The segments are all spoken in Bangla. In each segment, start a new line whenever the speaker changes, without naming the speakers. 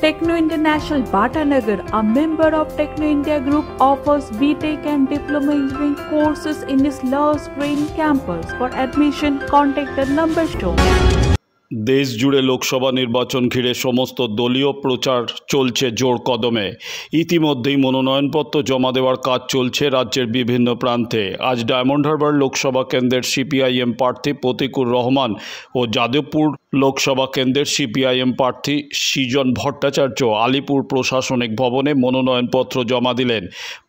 Techno International Bhatanagar, a member of Techno India Group, offers BTech and Diploma Engineering courses in its Lush Green campus. For admission, contact the number shown.
দেশ জুড়ে লোকসভা নির্বাচন ঘিরে সমস্ত দলীয় প্রচার চলছে জোর কদমে। ইতিমধ্যেই মনোনয়নপত্র জমা দেওয়ার কাজ চলছে রাজ্যের বিভিন্ন প্রান্তে। আজ ডায়মন্ড হারবার লোকসভা কেন্দ্রের সিপিআইএম প্রার্থী প্রতীকুর রহমান ও যাদবপুর লোকসভা কেন্দ্রের সিপিআইএম প্রার্থী সৃজন ভট্টাচার্য আলিপুর প্রশাসনিক ভবনে মনোনয়নপত্র জমা দিলেন।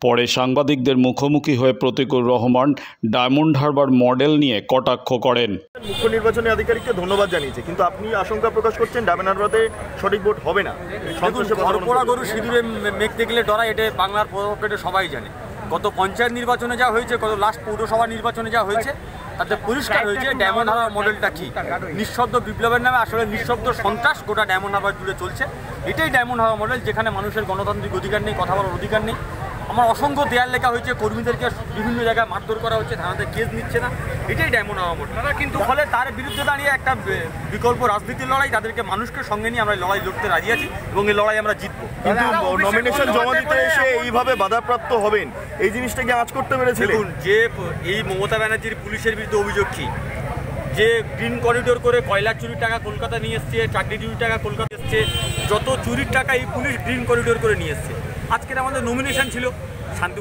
পরে সাংবাদিকদের মুখোমুখি হয়ে প্রতীকুর রহমান ডায়মন্ড হারবার মডেল নিয়ে কটাক্ষ করেন।
মুখ্য নির্বাচনী আধিকারিককে ধন্যবাদ জানিয়েছে, কিন্তু আপনি আশঙ্কা প্রকাশ করছেন ডায়মন্ড হারবারে সঠিক ভোট হবে না।
গরু সিঁদুরে মেঘ দেখলে ডরায়, এটা বাংলার পক্ষে সবাই জানে। গত পঞ্চায়েত নির্বাচনে যা হয়েছে, গত লাস্ট পৌরসভা নির্বাচনে যা হয়েছে, তাতে পরিষ্কার হয়েছে ডায়মন্ড হারবার মডেলটা কি। নিঃশব্দ বিপ্লবের নামে আসলে নিঃশব্দ সন্ত্রাস গোটা ডায়মন্ড হারবার জুড়ে চলছে। এটাই ডায়মন্ড হারবার মডেল, যেখানে মানুষের গণতান্ত্রিক অধিকার নেই, কথা বলার অধিকার নেই। আমার অসংখ্য দেয়াল লেখা হয়েছে, কর্মীদেরকে বিভিন্ন জায়গায় মারধর করা হচ্ছে, থানাতে কেস নিচ্ছে না। এটাই ডায়মন্ড হারবার মডেল। কিন্তু ফলে তার বিরুদ্ধে দাঁড়িয়ে একটা বিকল্প রাজনীতির লড়াই, তাদেরকে মানুষকে সঙ্গে নিয়ে আমরা লড়াই লড়তে রাজি আছি এবং এই লড়াই আমরা জিতবো।
কিন্তু নমিনেশন জমা দিতে এসে এইভাবে বাধাপ্রাপ্ত হবেন, এই জিনিসটাকে আঁচ করতে পেরেছিলেন?
যে এই মমতা ব্যানার্জির পুলিশের বিরুদ্ধে অভিযোগ কি, যে গ্রিন করিডোর করে কয়লা চুরির টাকা কলকাতা নিয়ে এসছে, চাকরি চুরির টাকা কলকাতা এসছে, যত চুরির টাকা এই পুলিশ গ্রিন করিডোর করে নিয়ে এসছে। আজকের আমাদের নমিনেশন ছিল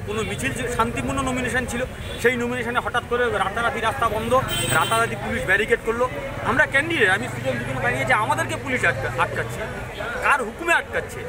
কোনো মিছিল, শান্তিপূর্ণ নমিনেশন ছিল। সেই নমিনেশনে হঠাৎ করে রাতারাতি রাস্তা বন্ধ, রাতারাতি পুলিশ ব্যারিকেড করলো। আমরা ক্যান্ডিডেট, আমি সৃজন দুজনে দাঁড়িয়েছি, আমাদেরকে পুলিশ আটকাচ্ছে। কার হুকুমে আটকাচ্ছে?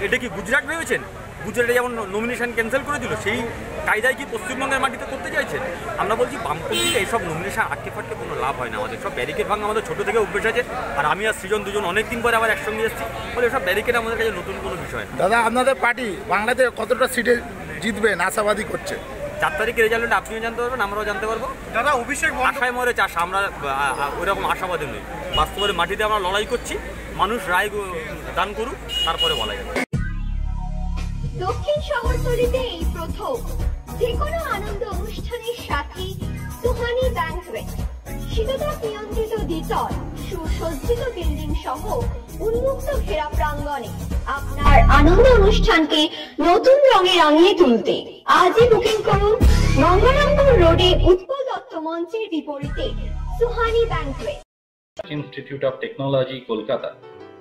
এটা কি গুজরাট ভেবেছেন? গুজরাটে যেমন নমিনেশন ক্যান্সেল করে দিল, সেই কায়দায় কি পশ্চিমবঙ্গের মাটিতে করতে চাইছেন? আমরা বলছি বামপন্থীরা এইসব নমিনেশন আটকে ফাটকে কোনো লাভ হয় না। আমাদের সব ব্যারিকেড ভাঙা আমাদের ছোটো থেকে অভ্যেস আছে। আর আমি আর সৃজন দুজন অনেকদিন পরে আবার একসঙ্গে এসেছি, বলে এসব ব্যারিকেড আমাদের কাছে নতুন কোনো বিষয় না।
দাদা, আপনাদের পার্টি বাংলাতে কতটা সিটে জিতবেন আশাবাদী করছে?
4 তারিখে রেজাল্ট আপনিও জানতে পারবেন, আমরাও জানতে পারবো। দাদা, অভিষেক আশায় মরে চাষ, আমরা ওইরকম আশাবাদী নই। বাস্তবের মাটিতে আমরা লড়াই করছি, মানুষ রায় দান করুক, তারপরে বলা যাবে।
দক্ষিণ শহরতলিতে এই প্রথম যে কোনো আনন্দ অনুষ্ঠানের সাথে সুহানি ব্যাংকুয়েট, শীততাপ নিয়ন্ত্রিত দ্বিতল সুসজ্জিত বিল্ডিং সহ উন্মুক্ত ঘেরা প্রাঙ্গণে আপনার আনন্দ অনুষ্ঠানকে নতুন রঙে রাঙিয়ে তুলতে আজই বুকিং করুন। গঙ্গারামপুর রোডে উৎপল দত্ত মঞ্চের বিপরীতে Suhani banquet.
Institute of Technology, Kolkata,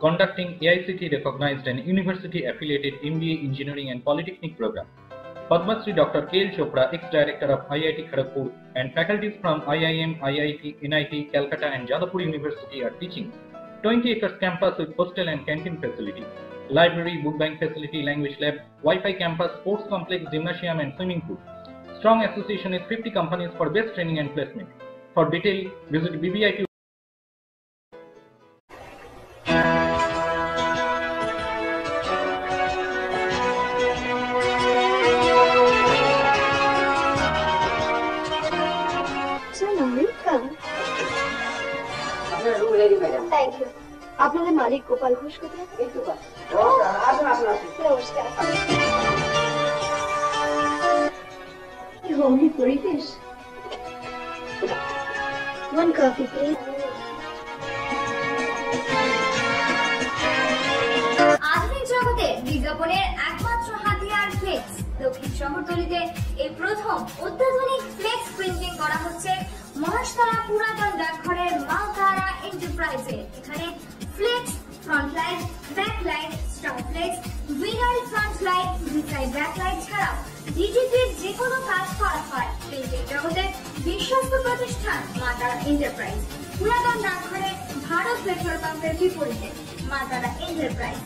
conducting AICTE recognized and university affiliated MBA Engineering and Polytechnic program. Padma Shri Dr. K.L. Chopra, ex-director of IIT Kharagpur, and faculties from IIM, IIT, NIT, Calcutta and Jadavpur University are teaching. 20 acres campus with hostel and canteen facility, library, book bank facility, language lab, Wi-Fi campus, sports complex, gymnasium and swimming pool. Strong association with 50 companies for best training and placement. For detail, visit BBIT.
Thank you. আপনাদের মালিক গোপাল ঘোষ কোথায়? নমস্কার। হোমলি পরিবেশ। One coffee, please.
আধুনিক জগতে বিজ্ঞাপনের একমাত্র হাতিয়ার ফ্লেক্স। দক্ষিণ শহরতলিতে এই প্রথম অত্যাধুনিক ফ্লেক্স প্রিন্টিং করা হচ্ছে মহাশতলা পুরাতন ডাকঘরের মা তারা এন্টারপ্রাইজে। এখানে flex, front light, back light, star flex, winner front light, beside back light ছাড়াও ডিজিটির যে কোনো কাজ করা হয়। প্রিন্টিং জগতে বিশ্বস্ত প্রতিষ্ঠান মা তারা এন্টারপ্রাইজ। পুরাতন ডাকঘরে ভারত পেট্রোল পাম্পের বিপরীতে মা তারা এন্টারপ্রাইজ।